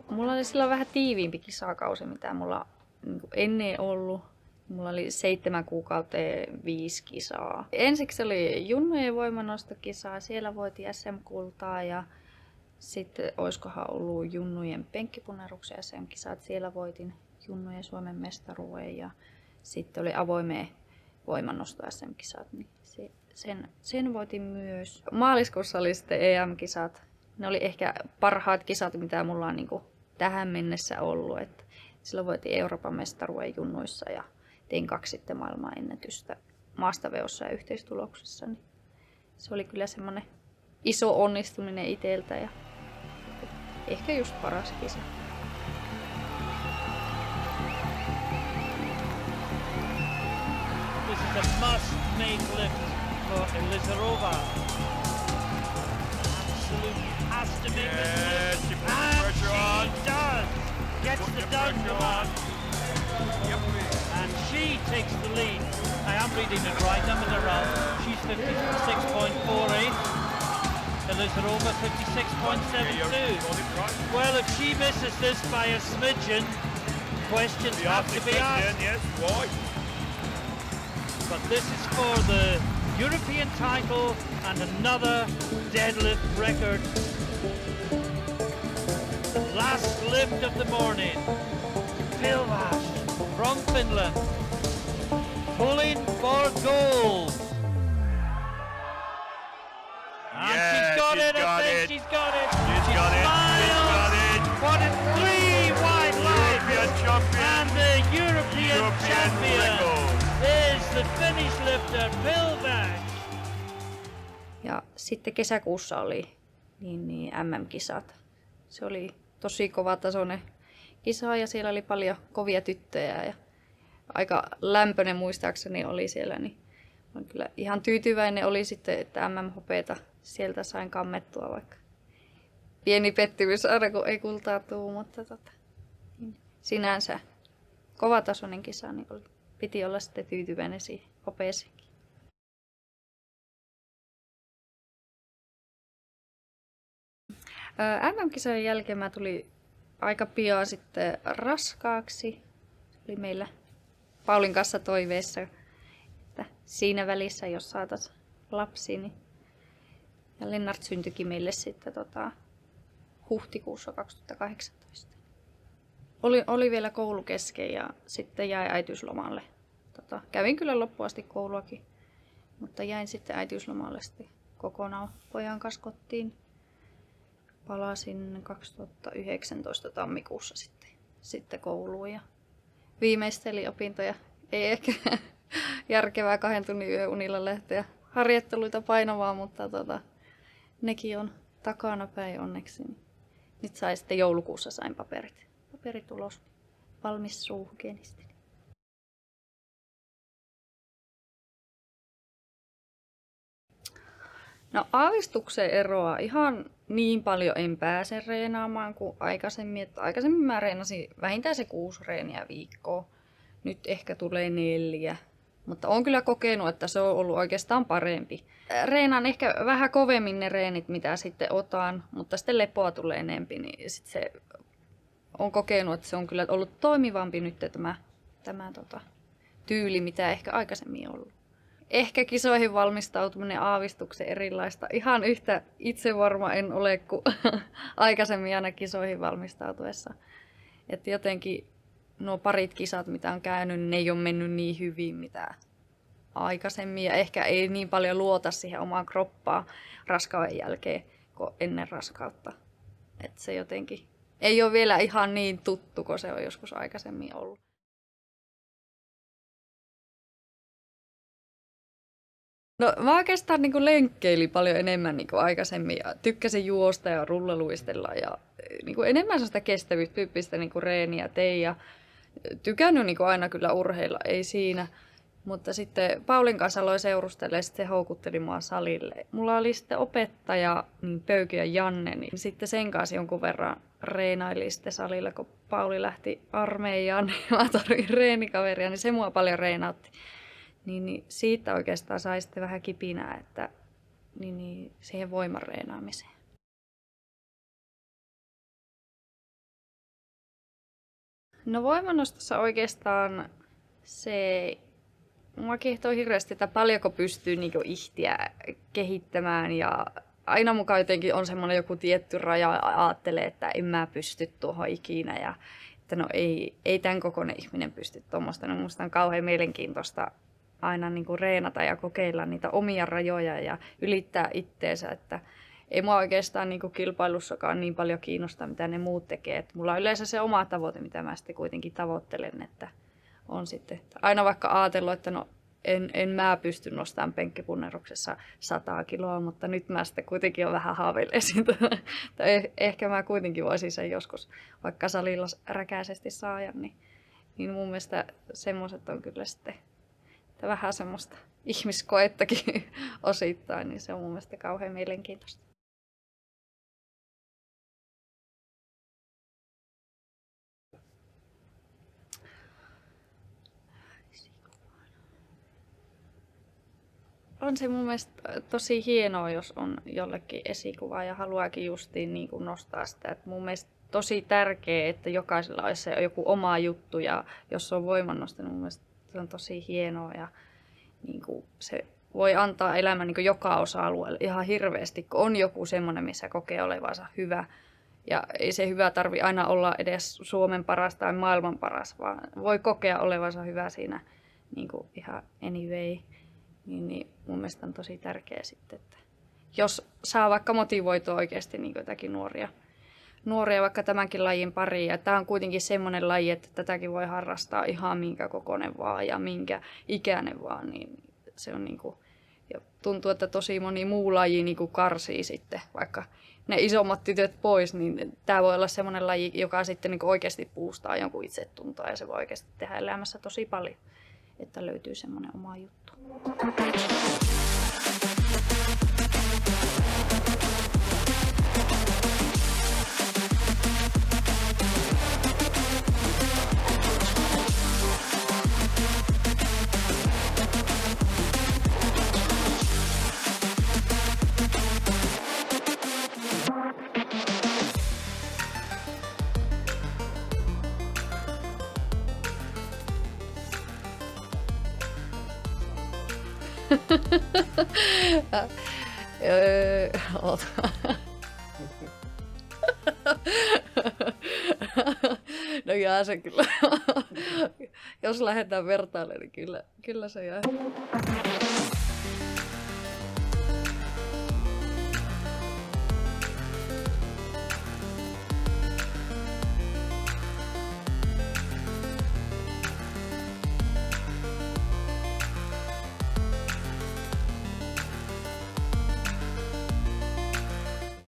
Mulla oli silloin vähän tiiviimpi kisakausi, mitä mulla ennen ollut. Mulla oli 7 kuukauteen 5 kisaa. Ensiksi oli junnujen voimannostokisa, siellä voitiin SM-kultaa ja sitten oiskohan ollut junnujen penkkipunneruksen SM-kisat, siellä voitin junnujen Suomen mestaruuden ja sitten oli avoimeen voimannosto SM-kisat, niin sen voitin myös. Maaliskuussa oli sitten EM-kisat. Ne oli ehkä parhaat kisat, mitä mulla on niin kuin tähän mennessä ollut. Et silloin voitiin Euroopan mestaruuden junnuissa ja tein 2 sitten maailmanennätystä maastaveossa ja yhteistuloksessa. Niin se oli kyllä semmoinen iso onnistuminen itseltä ja ehkä just paras kisa. This is a must-make lift for Elizarova. Absolutely has to make this lift. She puts the pressure on. She does. Gets the down on. And she takes the lead. I am reading it right. I'm in the round. She's 56.48. Elizarova 56.72. Well, if she misses this by a smidgen, questions have to be asked. Yes, why? But this is for the European title and another deadlift record. The last lift of the morning. Pilvash from Finland, pulling for gold. And Yeah, she's got it, I think it. she's got it. She's got it. Smiles. She's got it. What a 3 wide line. European champion. And the European champion record. is the Finnish lifter Pilvash. Ja sitten kesäkuussa oli niin MM-kisat. Se oli tosi kovatasoinen kisa ja siellä oli paljon kovia tyttöjä ja aika lämpöinen muistaakseni oli siellä. Niin olen kyllä ihan tyytyväinen oli sitten, että MM-hopeeta sieltä sain kammettua, vaikka pieni pettymys aina kun ei kultaa tuu, mutta niin sinänsä kovatasoinen kisa, niin piti olla sitten tyytyväinen siihen hopeeseenkin. MM-kisojen jälkeen mä tulin aika pian sitten raskaaksi. Se oli meillä Paulin kanssa toiveessa, että siinä välissä jos saatais lapsi, niin ja Lennart syntyikin meille sitten huhtikuussa 2018. Oli vielä koulu kesken ja sitten jäi äitiyslomalle. Kävin kyllä loppuun asti kouluakin, mutta jäin sitten äitiyslomalle sitten kokonaan pojan kanssa kotiin. Palasin 2019 tammikuussa sitten kouluun ja viimeistelin opintoja. Ei ehkä järkevää 2 tunnin yöunilla lähteä harjoitteluita painavaa, mutta nekin on takana päin onneksi. Nyt sitten joulukuussa sain paperit ulos. Valmis suuhygienisti. No aavistuksen eroa ihan niin paljon en pääse reenaamaan kuin aikaisemmin. Että aikaisemmin mä reenasin vähintään se 6 reeniä viikkoa. Nyt ehkä tulee 4. Mutta olen kyllä kokenut, että se on ollut oikeastaan parempi. Reenaan ehkä vähän kovemmin ne reenit, mitä sitten otan, mutta sitten lepoa tulee enempi. Niin sit se on kokenut, että se on kyllä ollut toimivampi nyt tämä tyyli, mitä ehkä aikaisemmin ollut. Ehkä kisoihin valmistautuminen aavistuksen erilaista. Ihan yhtä itsevarma en ole kuin aikaisemmin aina kisoihin valmistautuessa. Että jotenkin nuo parit kisat, mitä on käynyt, ne ei ole mennyt niin hyvin, mitä aikaisemmin. Ja ehkä ei niin paljon luota siihen omaan kroppaan raskauden jälkeen kuin ennen raskautta. Että se jotenkin ei ole vielä ihan niin tuttu kuin se on joskus aikaisemmin ollut. No mä oikeastaan niin lenkkeilin paljon enemmän niin aikaisemmin ja tykkäsin juosta ja rullaluistella ja niin enemmän sellaista kestävyystyyppistä niin reeniä tein ja tykännyt niin aina kyllä urheilla, ei siinä. Mutta sitten Paulin kanssa aloin seurustella ja sitten se houkutteli mua salille. Mulla oli sitten opettaja, niin Pöykiö Janne, niin sitten sen kanssa jonkun verran reenailin sitten salilla, kun Pauli lähti armeijaan, niin mä tarvitsin reenikaveria, niin se mua paljon reenautti. Niin siitä oikeastaan sai sitten vähän kipinää, että niin siihen voiman reenaamiseen. No voimannostossa oikeastaan se mua kiehtoo hirveästi, että paljonko pystyy niinku ihtiä kehittämään ja aina mukaan jotenkin on semmoinen joku tietty raja ja ajattelee, että en mä pysty tuohon ikinä ja että no ei tämän kokoinen ihminen pysty tuommoista. No musta on kauhean mielenkiintoista aina niinku reenata ja kokeilla niitä omia rajoja ja ylittää itteensä, että ei mua oikeastaan niinku kilpailussakaan niin paljon kiinnosta, mitä ne muut tekee. Et mulla on yleensä se oma tavoite, mitä mä sitten kuitenkin tavoittelen, että on sitten aina vaikka ajatellut, että no en mä pysty nostamaan penkkipunneruksessa 100 kiloa, mutta nyt mä sitten kuitenkin jo vähän haaveilen siitä. Ehkä mä kuitenkin voisin sen joskus vaikka salilla räkäisesti saada, niin mun mielestä semmoiset on kyllä sitten vähän semmoista ihmiskoettakin osittain, niin se on mun mielestä kauhean mielenkiintoista. On se mun mielestä tosi hienoa, jos on jollekin esikuva ja haluaakin justiin niin kuin nostaa sitä. Et mun mielestä tosi tärkeää, että jokaisella olisi se joku oma juttu ja jos on voimannosto, niin mun mielestä se on tosi hienoa ja niin kuin se voi antaa elämän niin kuin joka osa-alueelle ihan hirveästi, kun on joku semmoinen, missä kokee olevansa hyvä. Ja ei se hyvä tarvi aina olla edes Suomen paras tai maailman paras, vaan voi kokea olevansa hyvä siinä niin kuin ihan anyway. Niin mun mielestä on tosi tärkeää sitten, että jos saa vaikka motivoitua oikeasti niin jotakin nuoria vaikka tämänkin lajin pariin. Ja tämä on kuitenkin semmoinen laji, että tätäkin voi harrastaa ihan minkä kokoinen vaan ja minkä ikäinen vaan. Niin se on niin kuin, ja tuntuu, että tosi moni muu laji niin kuin karsii sitten vaikka ne isommat tytöt pois. Niin tämä voi olla semmoinen laji, joka sitten niin kuin oikeasti boostaa jonkun itsetuntoa ja se voi oikeasti tehdä elämässä tosi paljon, että löytyy semmoinen oma juttu. No jää se kyllä. Jos lähdetään vertailemaan, niin kyllä se jää.